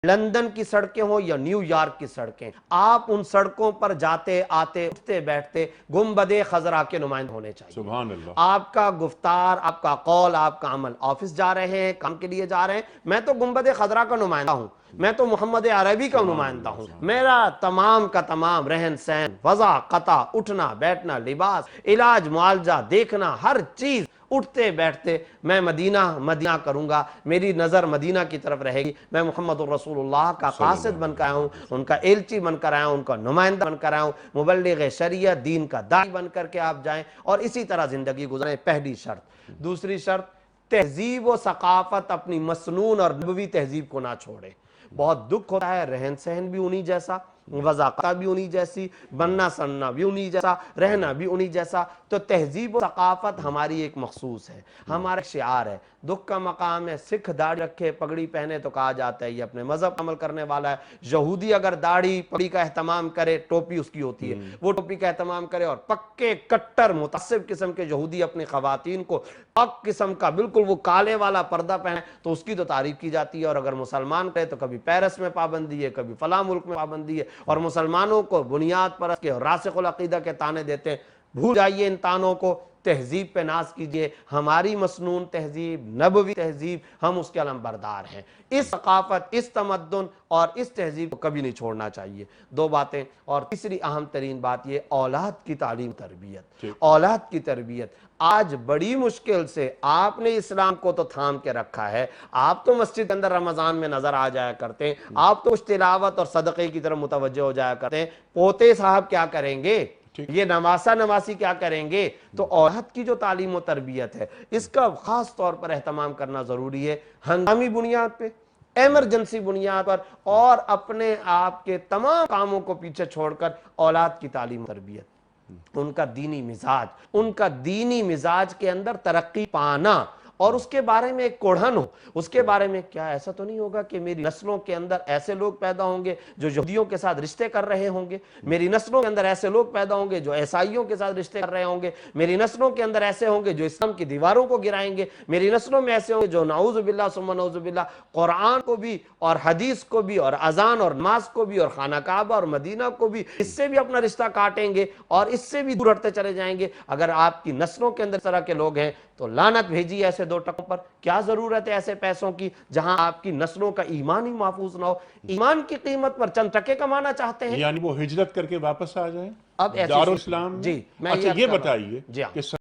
London کی سڑکیں ہوں یا نیو یارک کی سڑکیں، آپ ان سڑکوں پر جاتے آتے اٹھتے بیٹھتے گنبد خضرا کے نمائندے ہونے چاہیے۔ سبحان اللہ۔ آپ کا گفتار، آپ کا قول، آپ کا عمل، آفس جا رہے ہیں، کام کے لیے جا رہے ہیں، میں تو گنبد خضرا کا نمائندہ ہوں، میں تو محمد عربی کا نمائندہ ہوں، میرا تمام کا تمام رہن سہن، وضع قطع، اٹھنا بیٹھنا، لباس، علاج معالجہ، دیکھنا، ہر چیز اٹھتے بیٹھتے میں مدینہ کروں گا، میری نظر مدینہ کی طرف رہے گی، میں محمد الرسول اللہ کا قاصد بن کر آیا ہوں، ان کا ایلچی بن کر آیا ہوں، ان کا نمائندہ بن کر آیا ہوں، مبلغ شریعت، دین کا داعی بن کر کے آپ جائیں اور اسی طرح زندگی گزاریں۔ پہلی شرط۔ دوسری شرط، تہذیب و ثقافت اپنی مسنون اور نبوی تہذیب کو نہ چھوڑے۔ بہت دکھ ہوتا ہے، رہن سہن بھی انہی جیسا، وضاقہ بھی انہی جیسی، بننا سننا بھی انہی جیسا، رہنا بھی انہی جیسا۔ تو تہذیب و ثقافت ہماری ایک مخصوص ہے، ہمارا شعار ہے۔ دکھ کا مقام ہے، سکھ داڑھی رکھے پگڑی پہنے تو کہا جاتا ہے یہ اپنے مذہب عمل کرنے والا ہے۔ یہودی اگر داڑھی پگڑی کا اہتمام کرے، ٹوپی اس کی ہوتی ہے، وہ ٹوپی کا اہتمام کرے، اور پکے کٹر متعصب قسم کے یہودی اپنی خواتین کو پک قسم کا بالکل وہ کالے والا پردہ پہنے تو اس کی تو تعریف کی جاتی ہے، اور اگر مسلمان کہے تو کبھی پیرس میں پابندی ہے، کبھی فلاں ملک میں پابندی ہے، اور مسلمانوں کو بنیاد پرست کے راسخ العقیدہ کے طعنے دیتے ہیں۔ بھول جائیے ان طعنوں کو، تہذیب پہ ناز کیجئے، ہماری مسنون تہذیب، نبوی تہذیب، ہم اس کے علم بردار ہیں۔ اس ثقافت، اس تمدن اور اس تہذیب کو کبھی نہیں چھوڑنا چاہیے۔ دو باتیں، اور تیسری اہم ترین بات یہ اولاد کی تعلیم تربیت۔ اولاد کی تربیت آج بڑی مشکل سے آپ نے اسلام کو تو تھام کے رکھا ہے، آپ تو مسجد کے اندر رمضان میں نظر آ جایا کرتے ہیں، آپ تو اس تلاوت اور صدقے کی طرف متوجہ ہو جایا کرتے ہیں، پوتے صاحب کیا کریں گے؟ یہ نواسا نواسی کیا کریں گے؟ تو اولاد کی جو تعلیم و تربیت ہے اس کا خاص طور پر اہتمام کرنا ضروری ہے، ہنگامی بنیاد پہ، ایمرجنسی بنیاد پر، اور اپنے آپ کے تمام کاموں کو پیچھے چھوڑ کر اولاد کی تعلیم و تربیت، ان کا دینی مزاج کے اندر ترقی پانا، اور اس کے بارے میں ایک کوڑھن ہو، اس کے بارے میں کیا ایسا تو نہیں ہوگا کہ میری نسلوں کے اندر ایسے لوگ پیدا ہوں گے جو یہودیوں کے ساتھ رشتے کر رہے ہوں گے، میری نسلوں کے اندر ایسے لوگ پیدا ہوں گے جو عیسائیوں کے ساتھ رشتے کر رہے ہوں گے، میری نسلوں کے اندر ایسے ہوں گے جو اسلام کی دیواروں کو گرائیں گے، میری نسلوں میں ایسے ہوں گے جو نعوذ باللہ ثم نعوذ باللہ قرآن کو بھی اور حدیث کو بھی اور اذان اور نماز کو بھی اور خانہ کعبہ اور مدینہ کو بھی، اس سے بھی اپنا رشتہ کاٹیں گے اور اس سے بھی دور ہٹتے چلے جائیں گے۔ اگر آپ کی نسلوں کے اندر اس طرح کے لوگ ہیں تو لعنت بھیجیے ایسے دو ٹکوں پر۔ کیا ضرورت ہے ایسے پیسوں کی جہاں آپ کی نسلوں کا ایمان ہی محفوظ نہ ہو؟ ایمان کی قیمت پر چند ٹکے کمانا چاہتے ہیں؟ یعنی وہ ہجرت کر کے واپس آ جائیں اب ایسی دارالاسلام میں؟ جی میں اچھا یہ عرض کر رہا ہوں۔ بتائیے جی ہاں۔ کہ